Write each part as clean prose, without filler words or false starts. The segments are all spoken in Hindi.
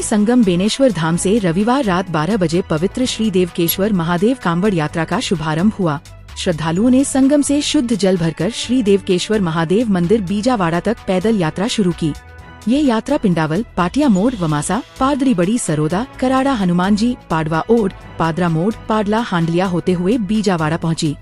संगम बेनेश्वर धाम से रविवार रात 12 बजे पवित्र श्री देवकेश्वर महादेव कांवड़ यात्रा का शुभारंभ हुआ। श्रद्धालुओं ने संगम से शुद्ध जल भरकर श्री देवकेश्वर महादेव मंदिर बीजावाड़ा तक पैदल यात्रा शुरू की। ये यात्रा पिंडावल, पाटिया मोड़, वमासा, पादरी बड़ी सरोदा, कराड़ा हनुमान जी, पाडवा ओड, पादरा मोड़, पाडला हांडलिया होते हुए बीजावाड़ा पहुंची।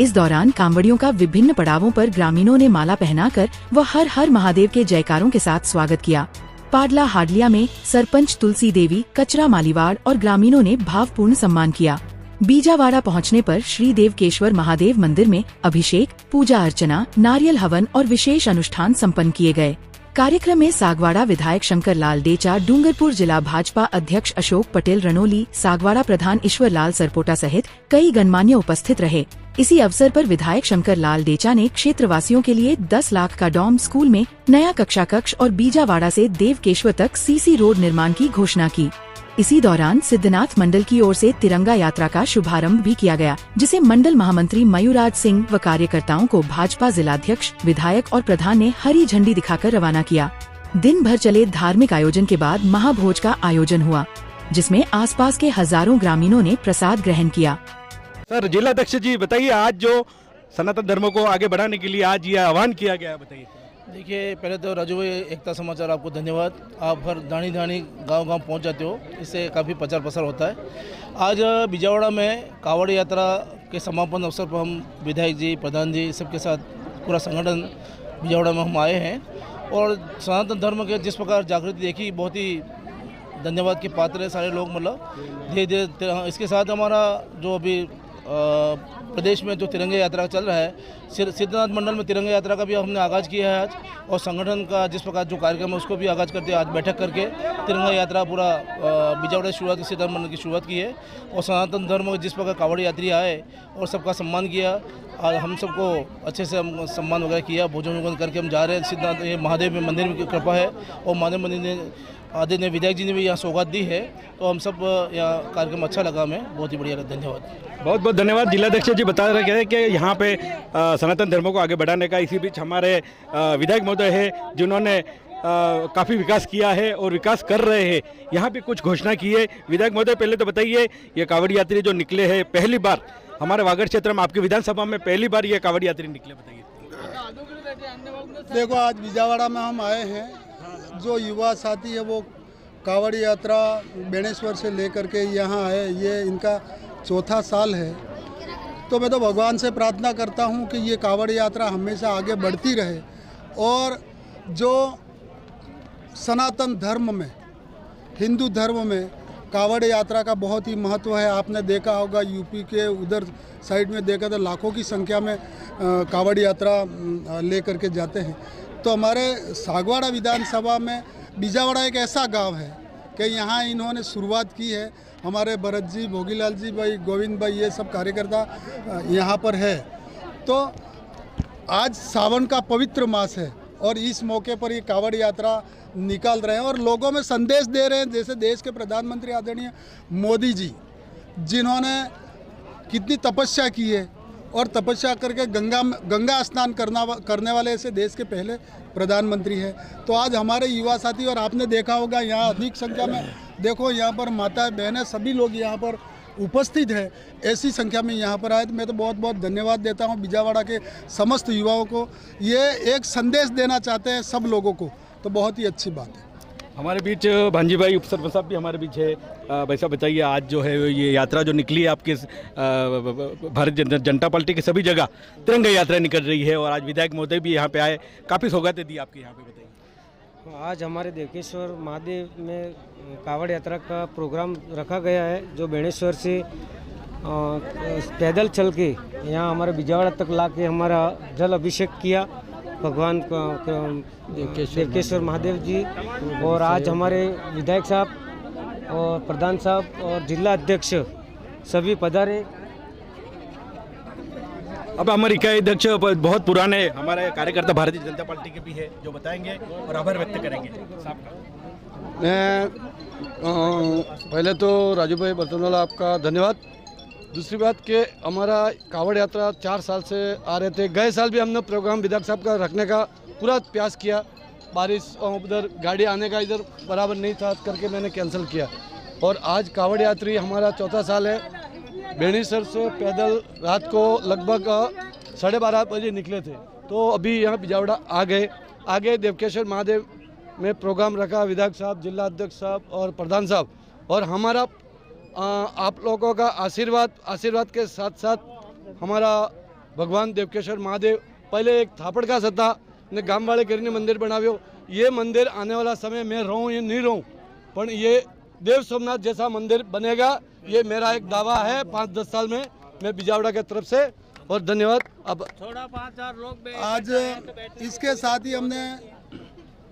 इस दौरान कांवड़ियों का विभिन्न पड़ावों पर ग्रामीणों ने माला पहनाकर व हर हर महादेव के जयकारों के साथ स्वागत किया। पाडला हाडलिया में सरपंच तुलसी देवी, कचरा मालीवाड़ और ग्रामीणों ने भावपूर्ण सम्मान किया। बीजावाड़ा पहुंचने पर श्री देवकेश्वर महादेव मंदिर में अभिषेक, पूजा अर्चना, नारियल हवन और विशेष अनुष्ठान संपन्न किए गए। कार्यक्रम में सागवाड़ा विधायक शंकर लाल डेचा, डूंगरपुर जिला भाजपा अध्यक्ष अशोक पटेल रनोली, सागवाड़ा प्रधान ईश्वर लाल सरपोटा सहित कई गणमान्य उपस्थित रहे। इसी अवसर पर विधायक शंकर लाल डेचा ने क्षेत्रवासियों के लिए 10 लाख का डॉम स्कूल में नया कक्षा कक्ष और बीजावाड़ा से देवकेश्वर तक सीसी रोड निर्माण की घोषणा की। इसी दौरान सिद्धनाथ मंडल की ओर से तिरंगा यात्रा का शुभारंभ भी किया गया, जिसे मंडल महामंत्री मयूराज सिंह व कार्यकर्ताओं को भाजपा जिलाध्यक्ष, विधायक और प्रधान ने हरी झंडी दिखाकर रवाना किया। दिन भर चले धार्मिक आयोजन के बाद महाभोज का आयोजन हुआ, जिसमें आसपास के हजारों ग्रामीणों ने प्रसाद ग्रहण किया। सर, जिलाध्यक्ष जी बताइए, आज जो सनातन धर्म को आगे बढ़ाने के लिए आज ये आह्वान किया गया है, बताइए। देखिए, पहले तो राजू भाई एकता समाचार आपको धन्यवाद। आप हर दानी दानी गांव-गांव पहुंच जाते हो, इससे काफ़ी प्रचार प्रसार होता है। आज बीजावाड़ा में कावड़ यात्रा के समापन अवसर पर हम विधायक जी, प्रधान जी सबके साथ पूरा संगठन बीजावाड़ा में हम आए हैं और सनातन धर्म के जिस प्रकार जागृति देखी, बहुत ही धन्यवाद के पात्र है सारे लोग। मतलब धीरे धीरे इसके साथ हमारा जो अभी प्रदेश में जो तिरंगा यात्रा चल रहा है, सिद्धनाथ मंडल में तिरंगा यात्रा का भी हमने आगाज़ किया है आज, और संगठन का जिस प्रकार जो कार्यक्रम है उसको भी आगाज़ करते हैं। आज बैठक करके तिरंगा यात्रा पूरा बीजावाड़ा शुरुआत की, सिद्धनाथ मंडल की शुरुआत की है और सनातन धर्म में जिस प्रकार कावड़ यात्री आए और सबका सम्मान किया। आज हम सबको अच्छे से हम सम्मान वगैरह किया, भोजन वोजन करके हम जा रहे हैं। सिद्धनाथ महादेव में मंदिर की कृपा है और महादेव मंदिर ने आदरणीय विधायक जी ने भी यहाँ सौगात दी है, तो हम सब यहाँ कार्यक्रम अच्छा लगा हमें, बहुत ही बढ़िया लगा। धन्यवाद, बहुत बहुत धन्यवाद। जिलाध्यक्ष जी बता रहे हैं कि यहाँ पे सनातन धर्म को आगे बढ़ाने का, इसी बीच हमारे विधायक महोदय है जिन्होंने काफ़ी विकास किया है और विकास कर रहे हैं, यहाँ पे कुछ घोषणा की है। विधायक महोदय, पहले तो बताइए, ये कावड़ यात्री जो निकले हैं पहली बार हमारे वागड़ क्षेत्र में, आपकी विधानसभा में पहली बार ये कावड़ यात्री निकले, बताइए। देखो, आज बीजावाड़ा में हम आए हैं, जो युवा साथी है वो कावड़ यात्रा बेनेश्वर से लेकर के यहाँ आए, ये इनका चौथा साल है। तो मैं तो भगवान से प्रार्थना करता हूँ कि ये कावड़ यात्रा हमेशा आगे बढ़ती रहे और जो सनातन धर्म में, हिंदू धर्म में कावड़ यात्रा का बहुत ही महत्व है। आपने देखा होगा यूपी के उधर साइड में देखा तो लाखों की संख्या में कावड़ यात्रा लेकर के जाते हैं। तो हमारे सागवाड़ा विधानसभा में बीजावाड़ा एक ऐसा गांव है कि यहाँ इन्होंने शुरुआत की है। हमारे भरत जी, भोगीलाल जी भाई, गोविंद भाई, ये सब कार्यकर्ता यहाँ पर है। तो आज सावन का पवित्र मास है और इस मौके पर ये कावड़ यात्रा निकाल रहे हैं और लोगों में संदेश दे रहे हैं। जैसे देश के प्रधानमंत्री आदरणीय मोदी जी, जिन्होंने कितनी तपस्या की है और तपस्या करके गंगा स्नान करने वाले ऐसे देश के पहले प्रधानमंत्री है। तो आज हमारे युवा साथी, और आपने देखा होगा यहाँ अधिक संख्या में, देखो यहाँ पर माताएं, बहनें, सभी लोग यहाँ पर उपस्थित है, ऐसी संख्या में यहाँ पर आए। तो मैं तो बहुत बहुत धन्यवाद देता हूँ बीजावाड़ा के समस्त युवाओं को। ये एक संदेश देना चाहते हैं सब लोगों को, तो बहुत ही अच्छी बात है। हमारे बीच भांजी भाई, उपसरपंच साहब भी हमारे बीच है। भाई साहब बताइए, आज जो है ये यात्रा जो निकली है आपके भारतीय जनता पार्टी की सभी जगह तिरंगा यात्रा निकल रही है और आज विधायक महोदय भी यहाँ पे आए, काफ़ी सौगातें दी आपके यहाँ पे, बताइए। आज हमारे देवकेश्वर महादेव में कावड़ यात्रा का प्रोग्राम रखा गया है, जो बेनेश्वर से पैदल चल के यहाँ हमारे बीजावाड़ा तक ला के हमारा जल अभिषेक किया भगवान देवकेश्वर महादेव जी। और आज हमारे विधायक साहब और प्रधान साहब और जिला अध्यक्ष सभी पधारे। अब हमारे इकाई अध्यक्ष बहुत पुराने हमारे कार्यकर्ता भारतीय जनता पार्टी के भी है, जो बताएंगे और आभार व्यक्त करेंगे साहब का। मैं पहले तो राजू भाई बर्तनवाला आपका धन्यवाद। दूसरी बात कि हमारा कावड़ यात्रा 4 साल से आ रहे थे, गए साल भी हमने प्रोग्राम विधायक साहब का रखने का पूरा प्रयास किया बारिश उधर गाड़ी आने का इधर बराबर नहीं था करके मैंने कैंसिल किया। और आज कावड़ यात्री हमारा चौथा साल है। बेनीसर से पैदल रात को लगभग 12:30 बजे निकले थे, तो अभी यहाँ बिजावड़ा आ गए। आगे देवकेश्वर महादेव में प्रोग्राम रखा, विधायक साहब, जिला अध्यक्ष साहब और प्रधान साहब, और हमारा आप लोगों का आशीर्वाद के साथ साथ हमारा भगवान देवकेश्वर महादेव पहले एक थापड़ का सत्ता ने गांव वाले करने मंदिर बनाव्यो। ये मंदिर आने वाला समय में रहूं या नहीं रहूं, पर ये देव सोमनाथ जैसा मंदिर बनेगा, ये मेरा एक दावा है 5-10 साल में मैं बिजावड़ा के तरफ से। और धन्यवाद। अब थोड़ा 5-4 लोग आज इसके साथ ही हमने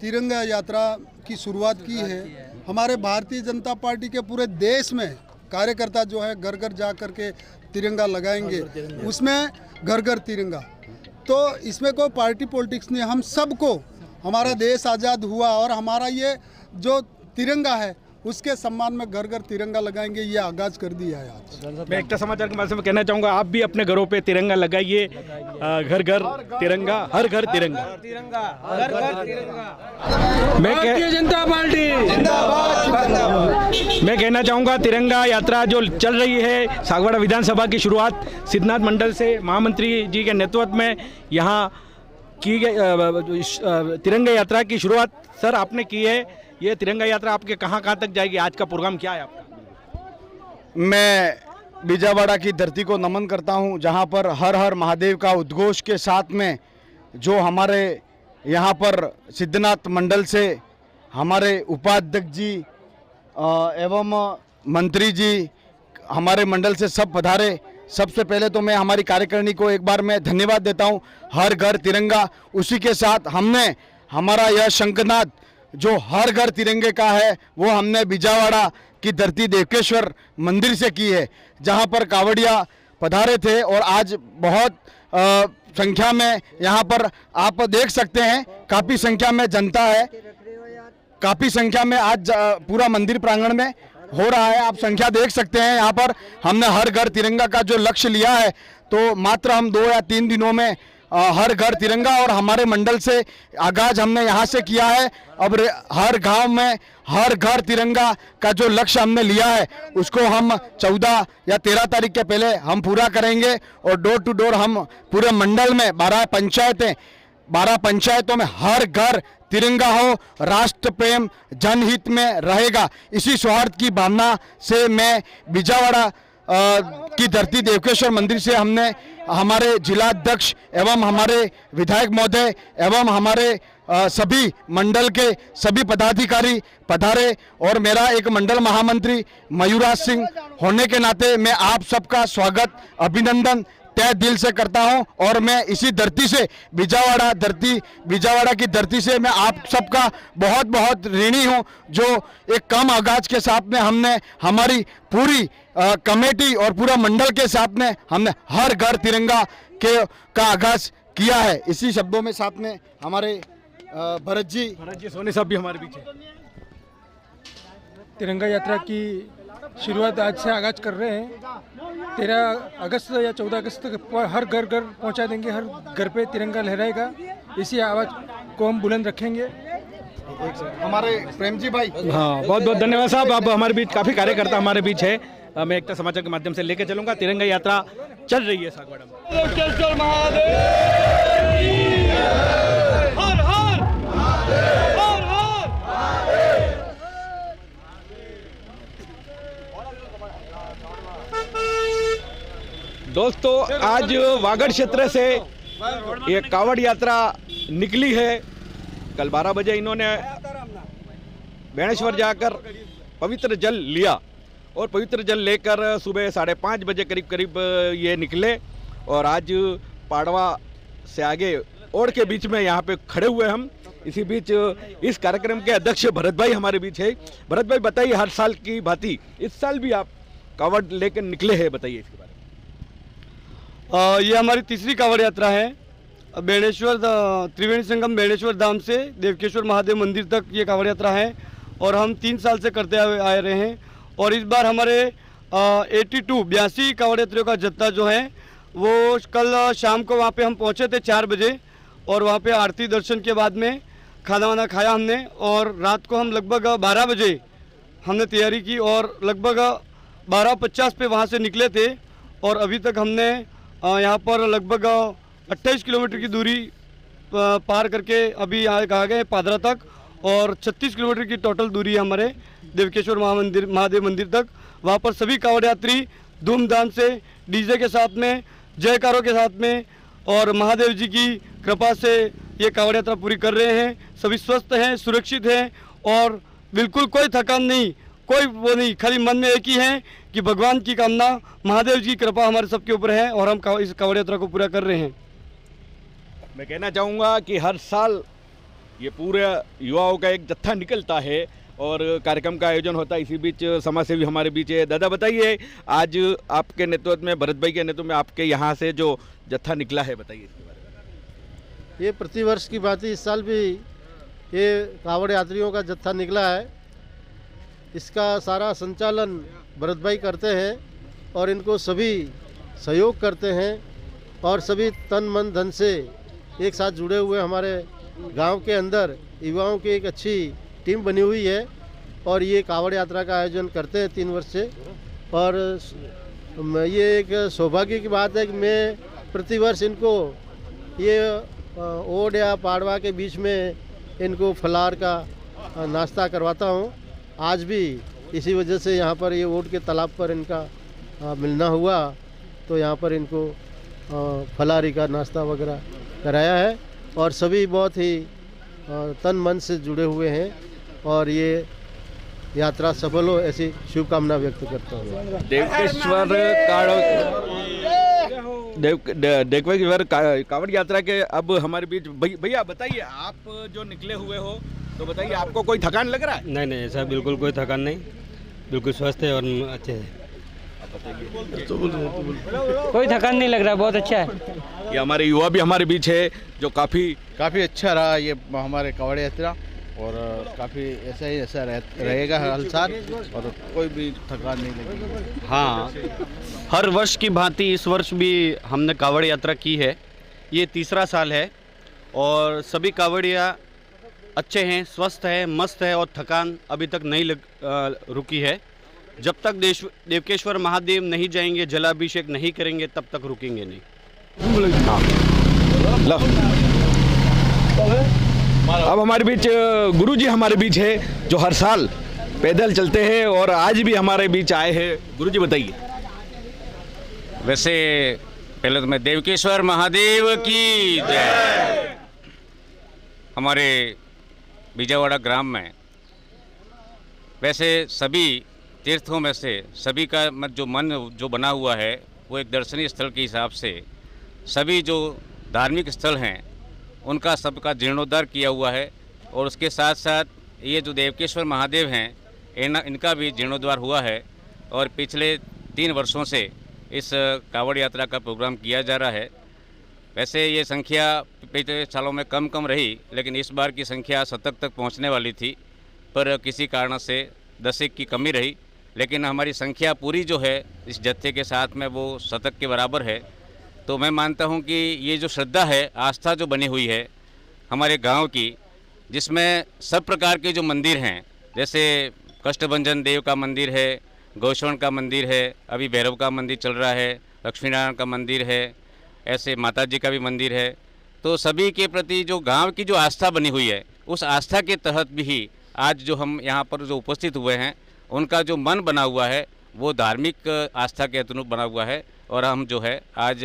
तिरंगा यात्रा की शुरुआत की है। हमारे भारतीय जनता पार्टी के पूरे देश में कार्यकर्ता जो है घर घर जा कर के तिरंगा लगाएंगे, उसमें घर घर तिरंगा। तो इसमें कोई पार्टी पॉलिटिक्स नहीं, हम सबको हमारा देश आज़ाद हुआ और हमारा ये जो तिरंगा है उसके सम्मान में घर घर तिरंगा लगाएंगे, ये आगाज कर दिया है आज। मैं एकता समाचार के माध्यम से कहना चाहूँगा, आप भी अपने घरों पे तिरंगा लगाइए। घर घर तिरंगा, हर घर तिरंगा। भारतीय जनता पार्टी जिंदाबाद। मैं कहना चाहूँगा तिरंगा यात्रा जो चल रही है, सागवाड़ा विधानसभा की शुरुआत सिद्धनाथ मंडल से महामंत्री जी के नेतृत्व में यहाँ की गई तिरंगा यात्रा की शुरुआत सर आपने की है। ये तिरंगा यात्रा आपके कहाँ तक जाएगी? आज का प्रोग्राम क्या है आपका? मैं बिजावाड़ा की धरती को नमन करता हूं, जहां पर हर हर महादेव का उद्घोष के साथ में जो हमारे यहां पर सिद्धनाथ मंडल से हमारे उपाध्यक्ष जी एवं मंत्री जी हमारे मंडल से सब पधारे। सबसे पहले तो मैं हमारी कार्यकारिणी को एक बार मैं धन्यवाद देता हूं। हर घर तिरंगा, उसी के साथ हमने हमारा यह शंखनाद जो हर घर तिरंगे का है वो हमने बिजावाड़ा की धरती देवकेश्वर मंदिर से की है, जहां पर कावड़िया पधारे थे। और आज बहुत संख्या में यहाँ पर आप देख सकते हैं, काफ़ी संख्या में जनता है, काफ़ी संख्या में आज पूरा मंदिर प्रांगण में हो रहा है। आप संख्या देख सकते हैं। यहाँ पर हमने हर घर तिरंगा का जो लक्ष्य लिया है, तो मात्र हम 2 या 3 दिनों में हर घर तिरंगा, और हमारे मंडल से आगाज हमने यहाँ से किया है। अब हर गांव में हर घर तिरंगा का जो लक्ष्य हमने लिया है उसको हम 14 या 13 तारीख के पहले हम पूरा करेंगे। और डोर टू डोर हम पूरे मंडल में 12 पंचायतों में हर घर तिरंगा हो, राष्ट्र प्रेम जनहित में रहेगा। इसी सौहार्द की भावना से मैं बिजावाड़ा की धरती देवकेश्वर मंदिर से हमने हमारे जिलाध्यक्ष एवं हमारे विधायक महोदय एवं हमारे सभी मंडल के सभी पदाधिकारी पधारे। और मेरा एक मंडल महामंत्री मयूराज सिंह होने के नाते मैं आप सबका स्वागत अभिनंदन तहे दिल से करता हूं। और मैं इसी धरती से बिजावाड़ा की धरती से मैं आप सबका बहुत बहुत ऋणी हूं, जो एक कम आगाज के साथ में हमने हमारी पूरी कमेटी और पूरा मंडल के साथ में हमने हर घर तिरंगा का आगाज किया है। इसी शब्दों में साथ में हमारे भरत जी सोनी साहब भी हमारे पीछे। तिरंगा यात्रा की शुरुआत आज से आगाज कर रहे हैं। 13 अगस्त या 14 अगस्त तक हर घर पहुंचा देंगे, हर घर पे तिरंगा लहराएगा। इसी आवाज़ को हम बुलंद रखेंगे। हमारे प्रेम जी भाई, हाँ, बहुत बहुत धन्यवाद साहब। अब हमारे बीच काफ़ी कार्यकर्ता हमारे बीच है, मैं एकता समाचार के माध्यम से लेकर चलूंगा। तिरंगा यात्रा चल रही है सागवाड़ा में। दोस्तों, आज वागड़ क्षेत्र से ये कावड़ यात्रा निकली है। कल 12 बजे इन्होंने बेणेश्वर जाकर पवित्र जल लिया और पवित्र जल लेकर सुबह 5:30 बजे करीब ये निकले। और आज पाड़वा से आगे ओड़ के बीच में यहाँ पे खड़े हुए हम। इसी बीच इस कार्यक्रम के अध्यक्ष भरत भाई हमारे बीच है। भरत भाई, बताइए, हर साल की भांति इस साल भी आप कावड़ लेकर निकले हैं, बताइए इसके बारे में। ये हमारी तीसरी कावड़ यात्रा है। बेणेश्वर त्रिवेणी संगम बेणेश्वर धाम से देवकेश्वर महादेव मंदिर तक ये कावड़ यात्रा है और हम 3 साल से करते आ रहे हैं। और इस बार हमारे 82 कावड़ यात्रियों का जत्था जो है वो कल शाम को वहाँ पे हम पहुँचे थे 4 बजे और वहाँ पे आरती दर्शन के बाद में खाना वाना खाया हमने, और रात को हम लगभग 12 बजे हमने तैयारी की और लगभग 12:50 पे वहाँ से निकले थे। और अभी तक हमने यहाँ पर लगभग 28 किलोमीटर की दूरी पार करके अभी यहाँ आ गए पादरा तक, और 36 किलोमीटर की टोटल दूरी है हमारे देवकेश्वर महादेव मंदिर तक। वहाँ पर सभी कांवड़ यात्री धूमधाम से डीजे के साथ में, जयकारों के साथ में और महादेव जी की कृपा से ये कांवड़ यात्रा पूरी कर रहे हैं। सभी स्वस्थ हैं, सुरक्षित हैं और बिल्कुल कोई थकान नहीं, कोई वो नहीं, खाली मन में एक ही है कि भगवान की कामना, महादेव जी की कृपा हमारे सबके ऊपर है और हम इस कांवड़ यात्रा को पूरा कर रहे हैं। मैं कहना चाहूँगा कि हर साल ये पूरे युवाओं का एक जत्था निकलता है और कार्यक्रम का आयोजन होता है। इसी बीच समाज सेवी हमारे बीच है। दादा बताइए, आज आपके नेतृत्व में, भरत भाई के नेतृत्व में आपके यहाँ से जो जत्था निकला है, बताइए इसके बारे में। ये प्रतिवर्ष की बात है, इस साल भी ये कांवड़ यात्रियों का जत्था निकला है। इसका सारा संचालन भरत भाई करते हैं और इनको सभी सहयोग करते हैं और सभी तन मन धन से एक साथ जुड़े हुए हमारे गांव के अंदर युवाओं की एक अच्छी टीम बनी हुई है और ये कांवड़ यात्रा का आयोजन करते हैं 3 वर्ष से। और ये एक सौभाग्य की बात है कि मैं प्रतिवर्ष इनको ये ओड या पाड़वा के बीच में इनको फलार का नाश्ता करवाता हूँ। आज भी इसी वजह से यहाँ पर ये ओड के तालाब पर इनका मिलना हुआ, तो यहाँ पर इनको फलारी का नाश्ता वगैरह कराया है और सभी बहुत ही तन मन से जुड़े हुए हैं और ये यात्रा सफल हो ऐसी शुभकामना व्यक्त करता हूँ। देवकेश्वर कांवड़ यात्रा के अब हमारे बीच भैया बताइए, आप जो निकले हुए हो तो बताइए, आपको कोई थकान लग रहा है? नहीं, ऐसा बिल्कुल कोई थकान नहीं, बिल्कुल स्वस्थ है और अच्छे है। कोई थकान नहीं लग रहा, बहुत अच्छा है। ये हमारे युवा भी हमारे बीच है जो काफ़ी अच्छा रहा ये हमारे कांवड़ यात्रा, और काफ़ी ऐसा रहेगा हर साल और कोई भी थकान नहीं लगेगी। हाँ, हर वर्ष की भांति इस वर्ष भी हमने कांवड़ यात्रा की है। ये 3रा साल है और सभी कांवड़िया अच्छे हैं, स्वस्थ है, मस्त है और थकान अभी तक नहीं रुकी है। जब तक देवकेश्वर महादेव नहीं जाएंगे, जलाभिषेक नहीं करेंगे, तब तक रुकेंगे नहीं। अब हमारे बीच गुरुजी हमारे बीच है जो हर साल पैदल चलते हैं और आज भी हमारे बीच आए हैं। गुरुजी बताइए। वैसे पहले तो मैं देवकेश्वर महादेव की जय। हमारे बीजावाड़ा ग्राम में वैसे सभी तीर्थों में से सभी का जो मन जो बना हुआ है वो एक दर्शनीय स्थल के हिसाब से सभी जो धार्मिक स्थल हैं उनका सबका जीर्णोद्धार किया हुआ है और उसके साथ साथ ये जो देवकेश्वर महादेव हैं इनका भी जीर्णोद्धार हुआ है और पिछले 3 वर्षों से इस कांवड़ यात्रा का प्रोग्राम किया जा रहा है। वैसे ये संख्या पिछले सालों में कम रही, लेकिन इस बार की संख्या 70 तक पहुंचने वाली थी, पर किसी कारण से 10 की कमी रही, लेकिन हमारी संख्या पूरी जो है इस जत्थे के साथ में वो 70 के बराबर है। तो मैं मानता हूं कि ये जो श्रद्धा है, आस्था जो बनी हुई है हमारे गांव की, जिसमें सब प्रकार के जो मंदिर हैं, जैसे कष्टभंजन देव का मंदिर है, गौशवन का मंदिर है, अभी भैरव का मंदिर चल रहा है, लक्ष्मीनारायण का मंदिर है, ऐसे माता जी का भी मंदिर है। तो सभी के प्रति जो गांव की जो आस्था बनी हुई है, उस आस्था के तहत भी आज जो हम यहाँ पर जो उपस्थित हुए हैं उनका जो मन बना हुआ है वो धार्मिक आस्था के अनुरूप बना हुआ है। और हम जो है आज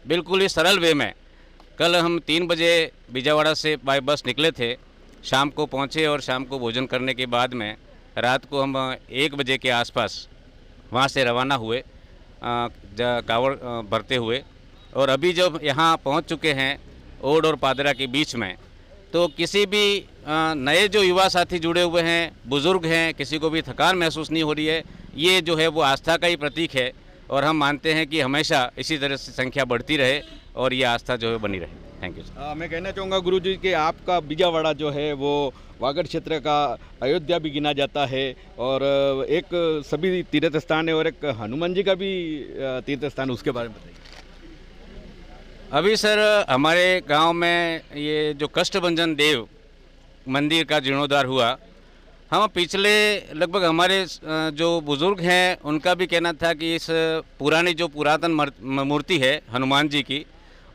बिल्कुल ही सरल वे में, कल हम 3 बजे बीजावाड़ा से बाय बस निकले थे, शाम को पहुँचे और शाम को भोजन करने के बाद में रात को हम 1 बजे के आसपास वहाँ से रवाना हुए कांवड़ भरते हुए। और अभी जब यहाँ पहुँच चुके हैं ओड और पादरा के बीच में, तो किसी भी नए जो युवा साथी जुड़े हुए हैं, बुज़ुर्ग हैं, किसी को भी थकान महसूस नहीं हो रही है। ये जो है वो आस्था का ही प्रतीक है और हम मानते हैं कि हमेशा इसी तरह से संख्या बढ़ती रहे और ये आस्था जो है बनी रहे। Thank you. मैं कहना चाहूँगा गुरुजी कि आपका बीजावाड़ा जो है वो वागड़ क्षेत्र का अयोध्या भी गिना जाता है और एक सभी तीर्थ स्थान है और एक हनुमान जी का भी तीर्थ स्थान, उसके बारे में बताइए। अभी सर हमारे गांव में ये जो कष्टभंजन देव मंदिर का जीर्णोद्धार हुआ। हम पिछले लगभग हमारे जो बुज़ुर्ग हैं उनका भी कहना था कि इस पुरानी जो पुरातन मूर्ति है हनुमान जी की,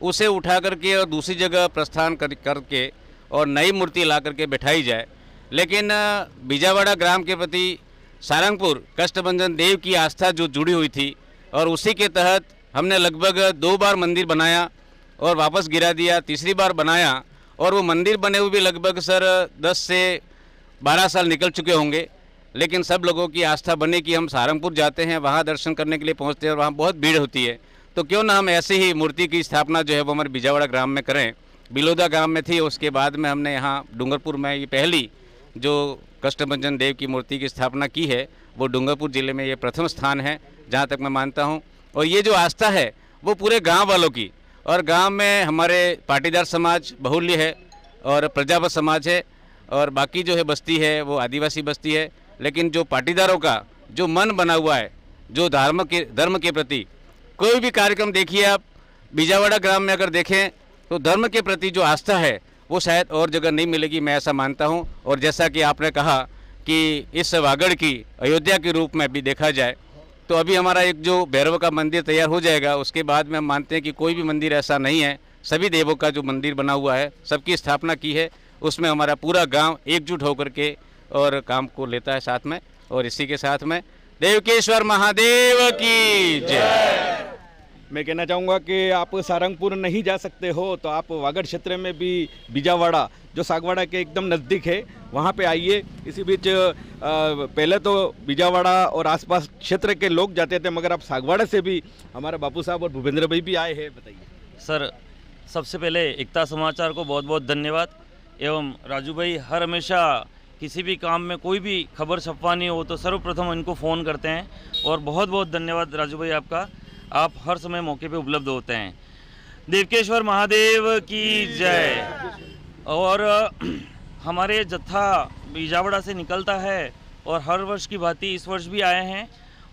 उसे उठा करके और दूसरी जगह प्रस्थान करके और नई मूर्ति ला करके बैठाई जाए। लेकिन बीजावाड़ा ग्राम के प्रति सारंगपुर कष्टभंजन देव की आस्था जो जुड़ी हुई थी और उसी के तहत हमने लगभग 2 बार मंदिर बनाया और वापस गिरा दिया, तीसरी बार बनाया और वो मंदिर बने हुए भी लगभग सर 10 से 12 साल निकल चुके होंगे। लेकिन सब लोगों की आस्था बने कि हम सारंगपुर जाते हैं, वहाँ दर्शन करने के लिए पहुँचते हैं और वहाँ बहुत भीड़ होती है, तो क्यों ना हम ऐसे ही मूर्ति की स्थापना जो है वो हमारे बीजावाड़ा ग्राम में करें। बिलोदा ग्राम में थी, उसके बाद में हमने यहाँ डूंगरपुर में ये पहली जो कष्टभंजन देव की मूर्ति की स्थापना की है, वो डूंगरपुर ज़िले में ये प्रथम स्थान है जहाँ तक मैं मानता हूँ। और ये जो आस्था है वो पूरे गांव वालों की, और गांव में हमारे पाटीदार समाज बहुल्य है और प्रजापत समाज है और बाकी जो है बस्ती है वो आदिवासी बस्ती है। लेकिन जो पाटीदारों का जो मन बना हुआ है, जो धर्म के प्रति कोई भी कार्यक्रम देखिए आप बीजावाड़ा ग्राम में अगर देखें तो धर्म के प्रति जो आस्था है वो शायद और जगह नहीं मिलेगी, मैं ऐसा मानता हूँ। और जैसा कि आपने कहा कि इस वागड़ की अयोध्या के रूप में भी देखा जाए तो अभी हमारा एक जो भैरव का मंदिर तैयार हो जाएगा, उसके बाद में हम मानते हैं कि कोई भी मंदिर ऐसा नहीं है, सभी देवों का जो मंदिर बना हुआ है, सबकी स्थापना की है, उसमें हमारा पूरा गांव एकजुट होकर के और काम को लेता है साथ में। और इसी के साथ में देवकेश्वर महादेव की जय। मैं कहना चाहूँगा कि आप सारंगपुर नहीं जा सकते हो तो आप वागड़ क्षेत्र में भी बीजावाड़ा जो सागवाड़ा के एकदम नज़दीक है वहाँ पे आइए। इसी बीच पहले तो बीजावाड़ा और आसपास क्षेत्र के लोग जाते थे, मगर अब सागवाड़ा से भी हमारे बापू साहब और भूपेंद्र भाई भी आए हैं। बताइए सर। सबसे पहले एकता समाचार को बहुत बहुत धन्यवाद, एवं राजू भाई हर हमेशा किसी भी काम में कोई भी खबर छपवानी हो तो सर्वप्रथम इनको फ़ोन करते हैं, और बहुत बहुत धन्यवाद राजू भाई आपका, आप हर समय मौके पे उपलब्ध होते हैं। देवकेश्वर महादेव की जय। और हमारे जत्था बीजावाड़ा से निकलता है और हर वर्ष की भांति इस वर्ष भी आए हैं,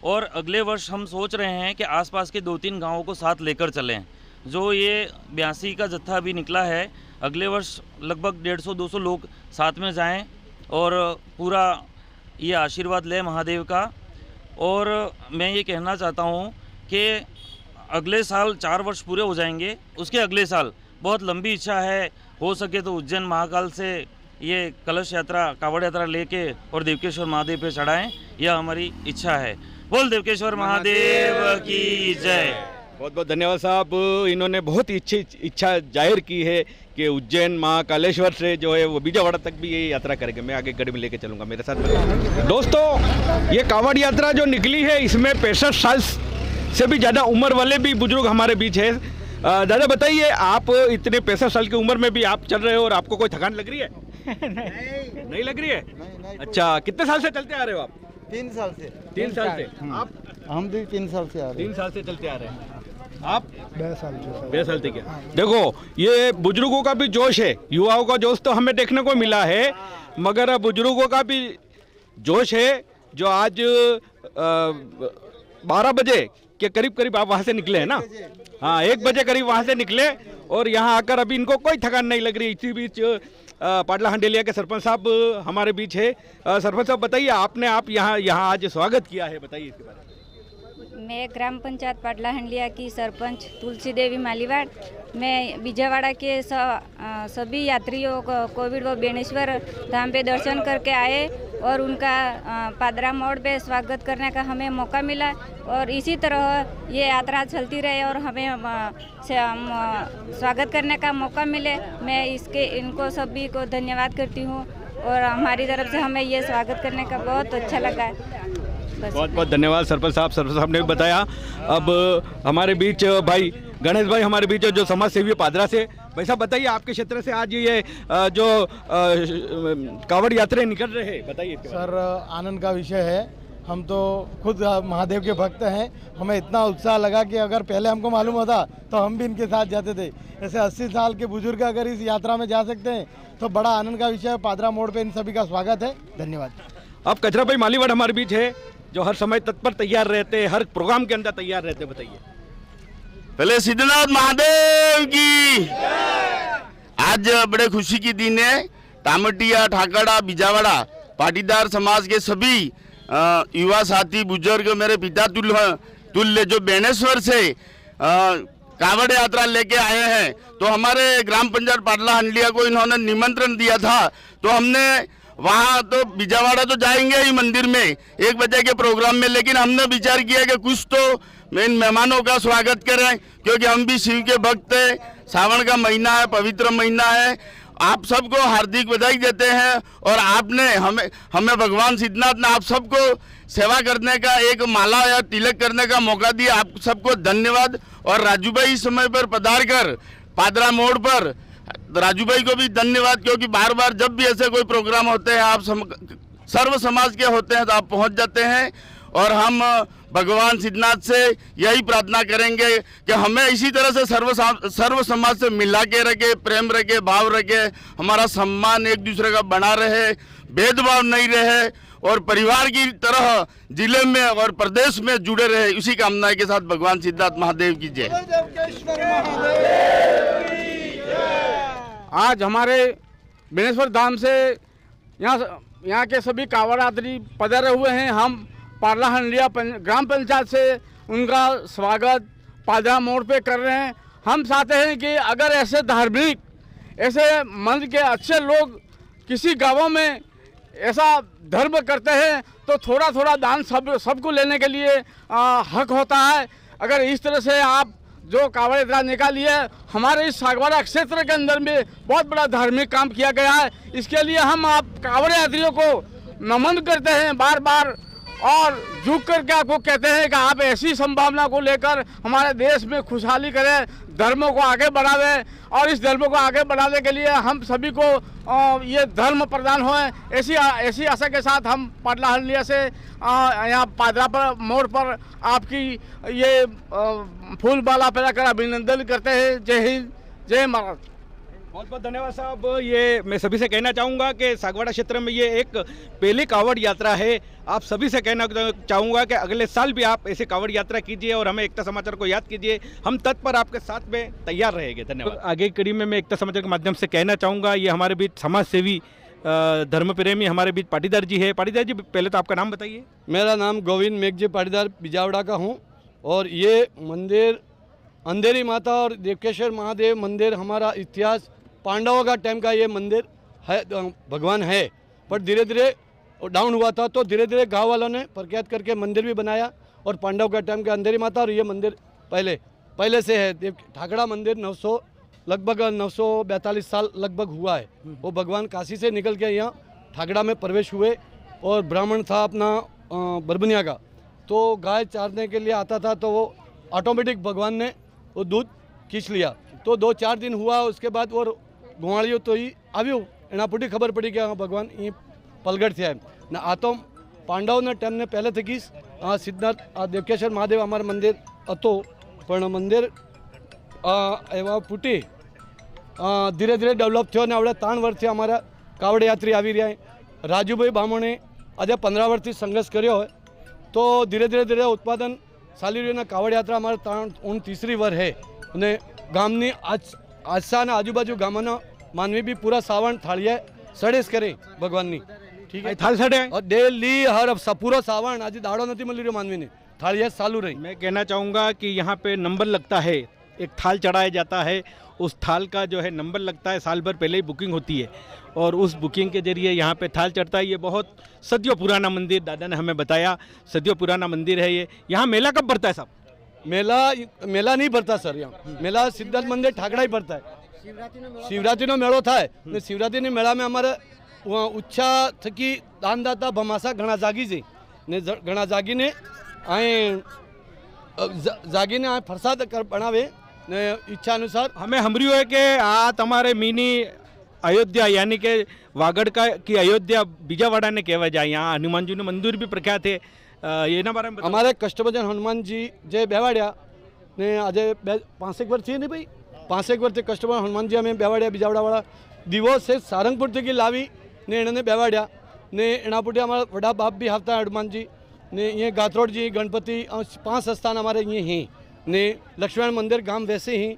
और अगले वर्ष हम सोच रहे हैं कि आसपास के 2-3 गांवों को साथ लेकर चलें। जो ये 82 का जत्था भी निकला है, अगले वर्ष लगभग 150-200 लोग साथ में जाएं और पूरा ये आशीर्वाद लें महादेव का। और मैं ये कहना चाहता हूँ कि अगले साल 4 वर्ष पूरे हो जाएंगे, उसके अगले साल बहुत लंबी इच्छा है, हो सके तो उज्जैन महाकाल से ये कलश यात्रा कावड़ यात्रा लेके और देवकेश्वर महादेव पे चढ़ाएं, यह हमारी इच्छा है। बोल देवकेश्वर महादेव की जय। बहुत बहुत धन्यवाद साहब, इन्होंने बहुत ही अच्छी इच्छा जाहिर की है कि उज्जैन महाकालेश्वर से जो है वो बीजावाड़ा तक भी ये यात्रा करेंगे। मैं आगे गाड़ी में लेके चलूँगा, मेरे साथ। दोस्तों, ये कावड़ यात्रा जो निकली है इसमें 65 साल से भी ज़्यादा उम्र वाले भी बुजुर्ग हमारे बीच है। दादा बताइए, आप इतने 65 साल की उम्र में भी आप चल रहे हो और आपको कोई थकान लग रही है? नहीं लग रही है? नहीं, अच्छा, कितने साल से चलते आ रहे हो आप? 3 साल से। 3 साल से। आप? हम भी 3 साल से आ रहे हैं। 3 साल से चलते आ रहे हैं। आप? 2 साल से। 2 साल से क्या? देखो, ये बुजुर्गों का भी जोश है, युवाओं का जोश तो हमें देखने को मिला है, मगर बुजुर्गों का भी जोश है जो आज 12 बजे के करीब आप वहाँ से निकले हैं ना? हाँ, 1 बजे करीब वहाँ से निकले और यहाँ आकर अभी इनको कोई थकान नहीं लग रही। इसी बीच पाटला हंडेलिया के सरपंच साहब हमारे बीच है। सरपंच साहब बताइए, आपने यहाँ आज स्वागत किया है, बताइए इसके बारे में। मैं ग्राम पंचायत पाटला हंडिया की सरपंच तुलसी देवी मालीवाड़। मैं बीजावाड़ा के सभी यात्रियों को कोविड व बेणेश्वर धाम पे दर्शन करके आए और उनका पादरा मोड़ पे स्वागत करने का हमें मौका मिला, और इसी तरह ये यात्रा चलती रहे और हमें स्वागत करने का मौका मिले। मैं इनको सभी को धन्यवाद करती हूँ, और हमारी तरफ से हमें ये स्वागत करने का बहुत अच्छा लगा है। बहुत बहुत धन्यवाद सरपंच साहब ने भी बताया। अब हमारे बीच भाई गणेश भाई हमारे बीच जो समाज सेवी पादरा से। भाई साहब बताइए, आपके क्षेत्र से आज ये जो कावड़ यात्रा निकल रहे हैं, बताइए। सर, आनंद का विषय है। हम तो खुद महादेव के भक्त हैं, हमें इतना उत्साह लगा कि अगर पहले हमको मालूम होता तो हम भी इनके साथ जाते थे। ऐसे 80 साल के बुजुर्ग अगर इस यात्रा में जा सकते हैं तो बड़ा आनंद का विषय है। पादरा मोड़ पे इन सभी का स्वागत है। धन्यवाद। अब कचरा भाई मालीवाड़ हमारे बीच है, जो हर समय तत्पर तैयार रहते हैं, हर प्रोग्राम के अंदर तैयार रहते हैं। बताइए। पहले सिद्धनाथ महादेव की। आज बड़े खुशी की दिन है। टामटिया, ठाकड़ा, बीजावाड़ा पाटीदार समाज के सभी युवा साथी, बुजुर्ग, मेरे पिता तुल्य जो बेणेश्वर से कावड़ यात्रा लेके आए हैं, तो हमारे ग्राम पंचायत पाटला हंडिया को इन्होंने निमंत्रण दिया था, तो हमने वहाँ तो बीजावाड़ा तो जाएंगे ही मंदिर में 1 बजे के प्रोग्राम में, लेकिन हमने विचार किया कि कुछ तो इन मेहमानों का स्वागत करें, क्योंकि हम भी शिव के भक्त हैं। सावन का महीना है, पवित्र महीना है। आप सबको हार्दिक बधाई देते हैं और आपने हमें भगवान सिद्धनाथ ने आप सबको सेवा करने का एक माला या तिलक करने का मौका दिया। आप सबको धन्यवाद। और राजू भाई इस समय पर पधार कर पादरा मोड़ पर राजू भाई को भी धन्यवाद, क्योंकि बार बार जब भी ऐसे कोई प्रोग्राम होते हैं, आप सर्व समाज के होते हैं, तो आप पहुंच जाते हैं। और हम भगवान सिद्धनाथ से यही प्रार्थना करेंगे कि हमें इसी तरह से सर्व समाज से मिला के रखे, प्रेम रखे, भाव रखे, हमारा सम्मान एक दूसरे का बना रहे, भेदभाव नहीं रहे और परिवार की तरह जिले में और प्रदेश में जुड़े रहे। इसी कामना के साथ भगवान सिद्धनाथ महादेव की जय। आज हमारे बेणेश्वर धाम से यहाँ के सभी कावड़ यात्री पधारे हुए हैं। हम पाटला हंडिया ग्राम पंचायत से उनका स्वागत पादरा मोड़ पे कर रहे हैं। हम चाहते हैं कि अगर ऐसे धार्मिक, ऐसे मन के अच्छे लोग किसी गांवों में ऐसा धर्म करते हैं, तो थोड़ा थोड़ा दान सबको लेने के लिए हक होता है। अगर इस तरह से आप जो कावड़ यात्रा निकाली है, हमारे इस सागवाड़ा क्षेत्र के अंदर में बहुत बड़ा धार्मिक काम किया गया है। इसके लिए हम आप कावड़ यात्रियों को नमन करते हैं बार बार, और झुक करके आपको कहते हैं कि आप ऐसी संभावना को लेकर हमारे देश में खुशहाली करें, धर्मों को आगे बढ़ावें। और इस धर्म को आगे बढ़ाने के लिए हम सभी को ये धर्म प्रदान होए, ऐसी आशा के साथ हम पाटला हंडिया से यहाँ पादरा पर मोड़ पर आपकी ये फूल माला फैलाकर अभिनंदन करते हैं। जय हिंद, जय महाराज। बहुत बहुत धन्यवाद साहब। ये मैं सभी से कहना चाहूँगा कि सागवाड़ा क्षेत्र में ये एक पहली कावड़ यात्रा है। आप सभी से कहना चाहूँगा कि अगले साल भी आप ऐसे कावड़ यात्रा कीजिए और हमें एकता समाचार को याद कीजिए। हम तत्पर आपके साथ में तैयार रहेंगे। धन्यवाद। आगे की कड़ी में मैं एकता समाचार के माध्यम से कहना चाहूँगा, ये हमारे बीच समाज सेवी, धर्म प्रेमी हमारे बीच पाटीदार जी है। पाटीदार जी, पहले तो आपका नाम बताइए। मेरा नाम गोविंद मेघजी पाटीदार बीजावाड़ा का हूँ। और ये मंदिर अंधेरी माता और देवकेश्वर महादेव मंदिर हमारा इतिहास पांडवों का टाइम का ये मंदिर है, भगवान है। पर धीरे धीरे डाउन हुआ था, तो धीरे धीरे गांव वालों ने प्रख्यात करके मंदिर भी बनाया। और पांडव का टाइम का अंधेरी माता, और ये मंदिर पहले से है। ठाकड़ा मंदिर लगभग 942 साल लगभग हुआ है। वो भगवान काशी से निकल के यहाँ ठाकड़ा में प्रवेश हुए। और ब्राह्मण था अपना बरबनिया का, तो गाय चारने के लिए आता था, तो वो ऑटोमेटिक भगवान ने वो दूध खींच लिया। तो 2-4 दिन हुआ, उसके बाद वो गुवाड़ियों तो ही આવ્યું એના પૂટી ખબર પડી કે ભગવાન એ પલગડ થયા ને આ તો પાંડવના ટાઈમને પહેલે થકી સિદ્ધનાથ દેવકેશ્વર મહાદેવ અમારું મંદિર હતું, પણ મંદિર એવા પૂટી ધીરે ધીરે ડેવલપ થયો ને હવે 3 વર્ષથી અમારા કાવડ યાત્રી આવી રહ્યા. રાજુભાઈ બામણે આજે 15 વર્ષથી સંઘર્ષ કર્યો હોય, તો ધીરે ધીરે ઉત્પાદન ચાલી રહ્યું ને કાવડ યાત્રા અમારા 3રી વાર है અને ગામની आशा ने आजूबाजू गामों मानवी भी पूरा सावन थालिए सड़ेस करे भगवान नी, ठीक है, थाल सड़े और डेली हर पूरा सावन आज दाड़ो नहीं मिल रही मानवी ने थालिए चालू रही. मैं कहना चाहूँगा कि यहाँ पे नंबर लगता है, एक थाल चढ़ाया जाता है, उस थाल का जो है नंबर लगता है, साल भर पहले ही बुकिंग होती है और उस बुकिंग के जरिए यहाँ पे थाल चढ़ता है. ये बहुत सदियों पुराना मंदिर, दादा ने हमें बताया सदियों पुराना मंदिर है ये. यहाँ मेला कब भरता है साहब? मेला नहीं भरता सर, यहाँ मेला सिद्धार्थ मंदिर ठाकड़ा ही भरता है. शिवरात्रि नो मेड़ो थाय ने शिवरात्रि ने मेला में अमारे उच्छा थकी दानदाता भमासा घना जागी जी ने घना जागी ने आए प्रसाद कर बनावे ने इच्छा अनुसार. हमें हमरियो है कि आ तमारे मिनी अयोध्या यानी कि वागड़ का की अयोध्या बीजावाड़ा ने कहवा जाए. यहाँ हनुमान जी ने मंदिर भी प्रख्यात है. ये ना बारे में हमारे कष्टभजन हनुमान जी जे बेवाड़िया ने आज 5 वर्ष थी नहीं भाई 5 वर्ष कष्टभजन हनुमान जी हमें बेवाड़िया बीजावाड़ा वाला दिवो से सारंगपुर थी लावी ने इन्होंने बेवाड़िया ने एनापुटे हमारा बड़ा बाप भी हाफता है हनुमान जी ने ये गात्रोड़ जी गणपति 5 स्थान हमारे ये हैं ने लक्ष्मण मंदिर गांव वैसे ही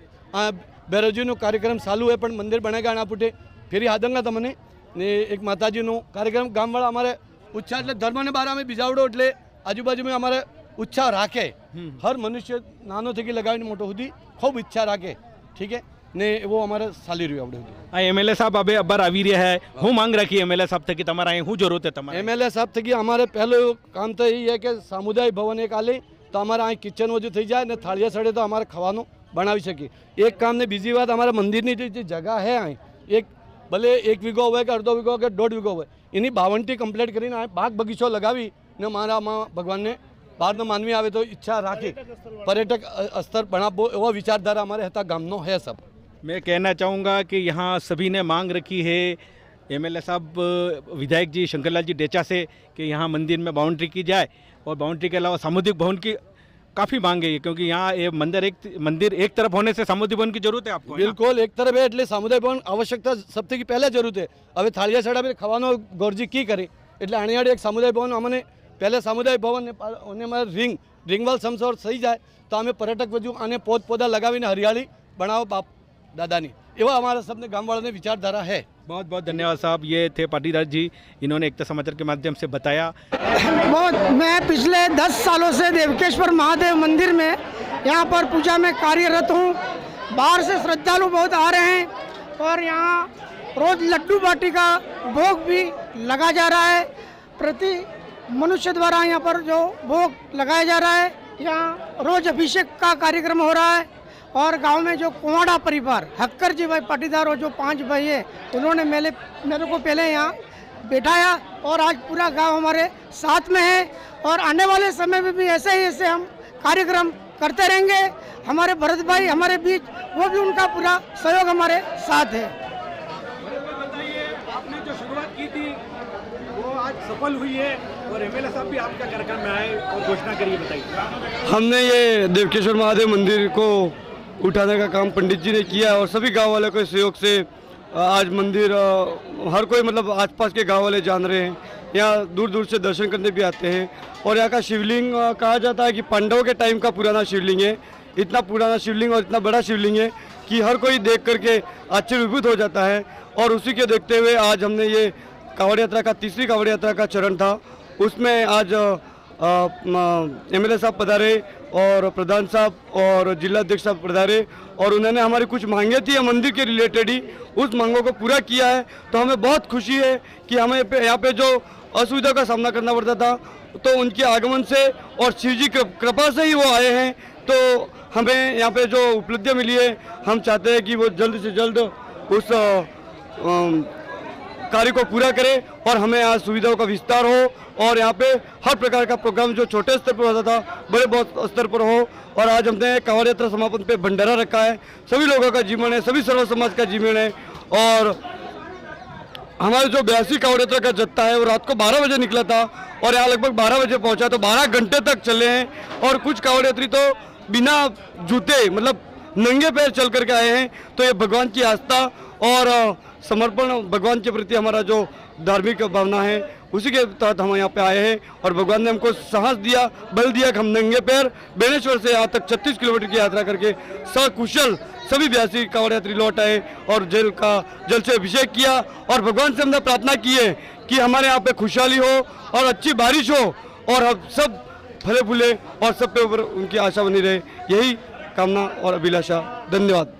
बेरोजी नो कार्यक्रम चालू है, पर मंदिर बनेगा एनापुटे फिर यादंगा तमने ને એક માતાજીનો કાર્યક્રમ ગામવાળા અમારે ઉત્સાહ એટલે ધર્મને બારે અમે બીજાવડો એટલે આજુબાજુમાં અમારે ઉત્સાહ રાખે હર મનુષ્ય નાનો થકી લગાવીને મોટો સુધી ખૂબ ઈચ્છા રાખે ઠીક હે ને એવો અમારે ચાલી રહ્યું આપણે આ એમએલએ સાહેબ હવે અબ્બર આવી રહ્યા है હું માંગ રાખી એમએલએ સાહેબ થકી તમારા અહીં હું જરૂરત है તમારે એમએલએ સાહેબ થકી અમારે પહેલું કામ તો એ है કે સામુદાયિક ભવન એક આલે તો અમારે અહીં કિચન વજુ થઈ જાય ને થાળીયા સડે તો અમારે ખાવાનું બનાવી શકીએ એક કામ ને બીજી વાત અમારા મંદિરની જે જગા है અહીં એક ભલે 1 વીઘો હોય કે અડધો વીઘો કે 1.5 વીઘો હોય એની 52 કમ્પ્લીટ કરીને અહીં બાગ બગીચો લગાવી ને મારામાં ભગવાનને બહારનો માનવી આવે તો ઈચ્છા રાખે पर्यटक स्तर बनावो एवं विचारधारा हमारे हता गामनो है सब। मैं कहना चाहूँगा कि यहाँ सभी ने मांग रखी है एमएलए साहब विधायक जी शंकरलाल जी डेचा से कि यहाँ मंदिर में बाउंड्री की जाए और बाउंड्री के अलावा सामुदायिक भवन की काफ़ी मांग है क्योंकि यहाँ ये मंदिर एक तरफ होने से सामुदायिक भवन की जरूरत है आपको। बिल्कुल एक तरफ है એટલે સામુદાયિક ભવન આવશ્યકતા સૌથી પહેલા જરૂર છે। હવે થાળિયા સડા ખાવાનો ગોરજી કી કરે એટલે આણીયાડી એક સામુદાયિક ભવન અમને पहले सामुदायिक भवन ने रिंगवाल समसोर सही जाए तो हमें पर्यटक वजू आने पौध पौधा लगावी हरियाली बनाओ बाप दादानी एवं हमारा सबने गाँव वालों ने विचारधारा है। बहुत बहुत धन्यवाद साहब। ये थे पाटीदार जी, इन्होंने एकता समाचार के माध्यम से बताया। मैं पिछले 10 सालों से देवकेश्वर महादेव मंदिर में यहाँ पर पूजा में कार्यरत हूँ। बाहर से श्रद्धालु बहुत आ रहे हैं और यहाँ रोज लड्डू बाटी का भोग भी लगा जा रहा है। प्रति मनुष्य द्वारा यहाँ पर जो भोग लगाया जा रहा है, यहाँ रोज अभिषेक का कार्यक्रम हो रहा है और गांव में जो कुंवाड़ा परिवार हक्कर जी भाई पाटीदार और जो 5 भाई है उन्होंने मेरे को पहले यहाँ बैठाया और आज पूरा गांव हमारे साथ में है और आने वाले समय में भी ऐसे हम कार्यक्रम करते रहेंगे। हमारे भरत भाई हमारे बीच वो भी उनका पूरा सहयोग हमारे साथ है। आपने जो शुरुआत की थी वो आज सफल हुई है और एमएलए साहब भी आपका कार्यक्रम में आए और घोषणा करिए, बताइए। हमने ये देवकेश्वर महादेव मंदिर को उठाने का काम पंडित जी ने किया और सभी गांव वालों के सहयोग से आज मंदिर हर कोई मतलब आसपास के गांव वाले जान रहे हैं। यहाँ दूर दूर से दर्शन करने भी आते हैं और यहाँ का शिवलिंग कहा जाता है कि पांडवों के टाइम का पुराना शिवलिंग है। इतना पुराना शिवलिंग और इतना बड़ा शिवलिंग है कि हर कोई देख करके आश्चर्यभूत हो जाता है और उसी के देखते हुए आज हमने ये कावड़ यात्रा का तीसरी कावड़ यात्रा का चरण था, उसमें आज एमएलए साहब पधारे और प्रधान साहब और जिला अध्यक्ष साहब पधारे और उन्होंने हमारी कुछ मांगे थी मंदिर के रिलेटेड ही उस मांगों को पूरा किया है। तो हमें बहुत खुशी है कि हमें यहाँ पे जो असुविधा का सामना करना पड़ता था तो उनके आगमन से और शिव जी कृपा से ही वो आए हैं। तो हमें यहाँ पे जो उपलब्धियाँ मिली है हम चाहते हैं कि वो जल्द से जल्द उस कार्य को पूरा करें और हमें आज सुविधाओं का विस्तार हो और यहाँ पे हर प्रकार का प्रोग्राम जो छोटे स्तर पर होता था बड़े बहुत स्तर पर हो। और आज हमने कांवड़ यात्रा समापन पे भंडारा रखा है। सभी लोगों का जीवन है, सभी सर्व समाज का जीवन है और हमारे जो 82 कांवड़ यात्रा का जत्था है वो रात को 12 बजे निकला था और यहाँ लगभग 12 बजे पहुँचा तो 12 घंटे तक चले हैं और कुछ कांवड़ यात्री तो बिना जूते मतलब नंगे पैर चल करके आए हैं। तो ये भगवान की आस्था और समर्पण भगवान के प्रति हमारा जो धार्मिक भावना है उसी के तहत हम यहाँ पे आए हैं और भगवान ने हमको साहस दिया, बल दिया कि हम नंगे पैर बेनेश्वर से यहाँ तक 36 किलोमीटर की यात्रा करके सकुशल सभी 82 कांवड़ यात्री लौट आए और जल से अभिषेक किया और भगवान से हमने प्रार्थना की है कि हमारे यहाँ पे खुशहाली हो और अच्छी बारिश हो और हम सब फले फूले और सब पे ऊपर उनकी आशा बनी रहे। यही कामना और अभिलाषा। धन्यवाद।